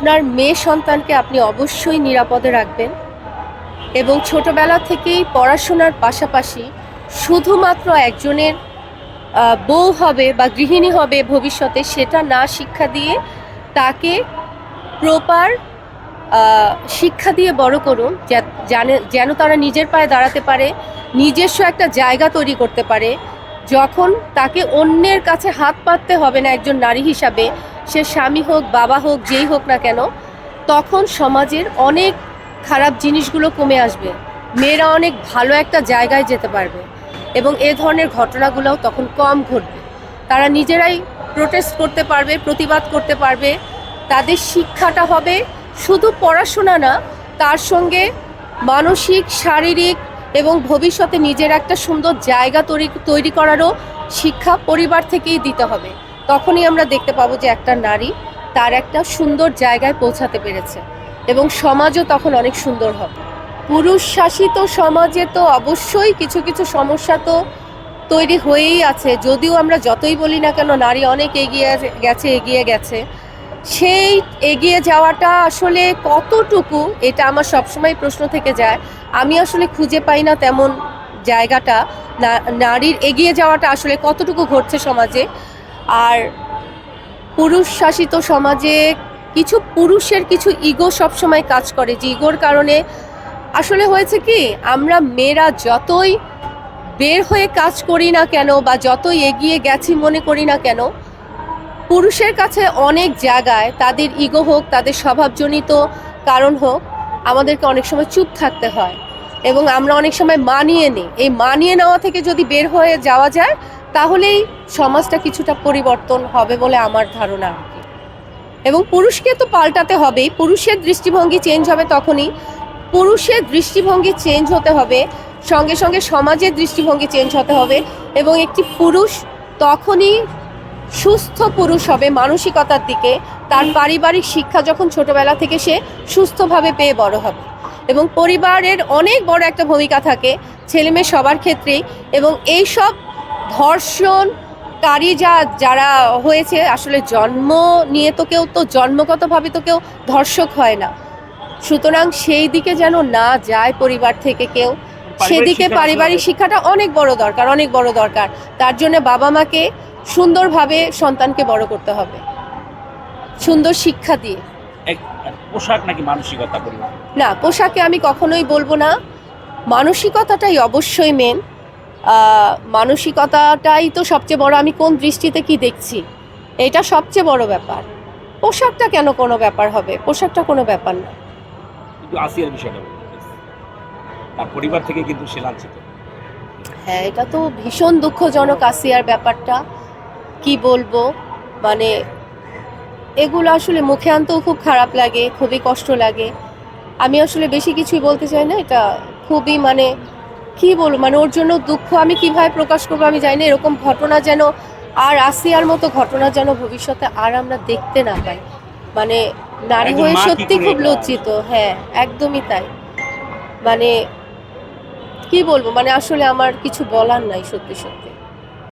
আপনার মেয়ে সন্তানকে আপনি অবশ্যই নিরাপদে রাখবেন এবং ছোটবেলা থেকেই পড়াশোনার পাশাপাশি শুধুমাত্র একজনের বউ হবে বা গৃহিণী হবে ভবিষ্যতে সেটা না শিক্ষা দিয়ে তাকে প্রপার শিক্ষা দিয়ে বড় করুন, যেন তারা নিজের পায়ে দাঁড়াতে পারে, নিজস্ব একটা জায়গা তৈরি করতে পারে। যখন তাকে অন্যের কাছে হাত পাততে হবে না একজন নারী হিসাবে, সে স্বামী হোক বাবা হোক যেই হোক না কেন, তখন সমাজের অনেক খারাপ জিনিসগুলো কমে আসবে, মেয়েরা অনেক ভালো একটা জায়গায় যেতে পারবে এবং এ ধরনের ঘটনাগুলোও তখন কম ঘটবে। তারা নিজেরাই প্রোটেস্ট করতে পারবে, প্রতিবাদ করতে পারবে। তাদের শিক্ষাটা হবে শুধু পড়াশোনা না, তার সঙ্গে মানসিক, শারীরিক এবং ভবিষ্যতে নিজের একটা সুন্দর জায়গা তৈরি করারও শিক্ষা পরিবার থেকেই দিতে হবে। তখনই আমরা দেখতে পাবো যে একটা নারী তার একটা সুন্দর জায়গায় পৌঁছাতে পেরেছে এবং সমাজও তখন অনেক সুন্দর হবে। পুরুষ শাসিত সমাজে তো অবশ্যই কিছু কিছু সমস্যা তো তৈরি হয়েই আছে। যদিও আমরা যতই বলি না কেন নারী অনেক এগিয়ে গেছে, সেই এগিয়ে যাওয়াটা আসলে কতটুকু, এটা আমার সবসময় প্রশ্ন থেকে যায়। আমি আসলে খুঁজে পাই না তেমন জায়গাটা, নারীর এগিয়ে যাওয়াটা আসলে কতটুকু ঘটছে সমাজে। আর পুরুষ শাসিত সমাজে কিছু পুরুষের কিছু ইগো সবসময় কাজ করে, যে ইগোর কারণে আসলে হয়েছে কি, আমরা মেয়েরা যতই বের হয়ে কাজ করি না কেন বা যতই এগিয়ে গেছি মনে করি না কেন, পুরুষের কাছে অনেক জায়গায় তাদের ইগো হোক, তাদের স্বভাবজনিত কারণ হোক, আমাদেরকে অনেক সময় চুপ থাকতে হয় এবং আমরা অনেক সময় মানিয়ে নিই। এই মানিয়ে নেওয়া থেকে যদি বের হয়ে যাওয়া যায় তাহলেই সমাজটা কিছুটা পরিবর্তন হবে বলে আমার ধারণা আর কি। এবং পুরুষকে তো পাল্টাতে হবেই, পুরুষের দৃষ্টিভঙ্গি চেঞ্জ হবে তখনই। পুরুষের দৃষ্টিভঙ্গি চেঞ্জ হতে হবে, সঙ্গে সঙ্গে সমাজের দৃষ্টিভঙ্গি চেঞ্জ হতে হবে এবং একটি পুরুষ তখনই সুস্থ পুরুষ হবে মানসিকতার দিকে, তার পারিবারিক শিক্ষা যখন ছোটবেলা থেকে সে সুস্থভাবে পেয়ে বড় হবে। এবং পরিবারের অনেক বড় একটা ভূমিকা থাকে ছেলেমেয়ে সবার ক্ষেত্রেই। এবং এই সব ধর্ষণকারী যারা হয়েছে, আসলে জন্ম নিয়ে তো কেউ তো জন্মগতভাবে তো কেউ ধর্ষক হয় না, সুতরাং সেই দিকে যেন না যায় পরিবার থেকে কেউ, সেদিকে পারিবারিক শিক্ষাটা অনেক বড় দরকার। তার জন্য বাবা মাকে সুন্দরভাবে সন্তানকে বড় করতে হবে, সুন্দর শিক্ষা দিয়ে। পোশাক নাকি মানসিকতা? না, পোশাকে আমি কখনোই বলবো না, মানসিকতাটাই অবশ্যই মেন। মানসিকতাটাই তো সবচেয়ে বড়। আমি কোন দৃষ্টিতে কি দেখছি এটা সবচেয়ে বড় ব্যাপার। পোশাকটা কেন কোনো ব্যাপার হবে? পোশাকটা কোনো ব্যাপার না। কিন্তু আসিয়ার বিষয়টা তার পরিবার থেকে কিন্তু সে লাঞ্ছিত। হ্যাঁ, এটা তো ভীষণ দুঃখজনক আসিয়ার ব্যাপারটা। কি বলবো, মানে এগুলো আসলে মুখে আনতেও খুব খারাপ লাগে, খুবই কষ্ট লাগে। আমি আসলে বেশি কিছুই বলতে চাই না, এটা খুবই মানে কি বলবো, মানে ওর জন্য দুঃখ আমি কিভাবে প্রকাশ করবো আমি জানি না। এরকম ঘটনা যেন আর আসিয়ার মতো ঘটনা যেন ভবিষ্যতে আর আমরা দেখতে না পাই। মানে নারী হয়ে সত্যি খুব লজ্জিত। হ্যাঁ, একদমই তাই। মানে কি বলবো, মানে আসলে আমার কিছু বলার নাই সত্যি সত্যি।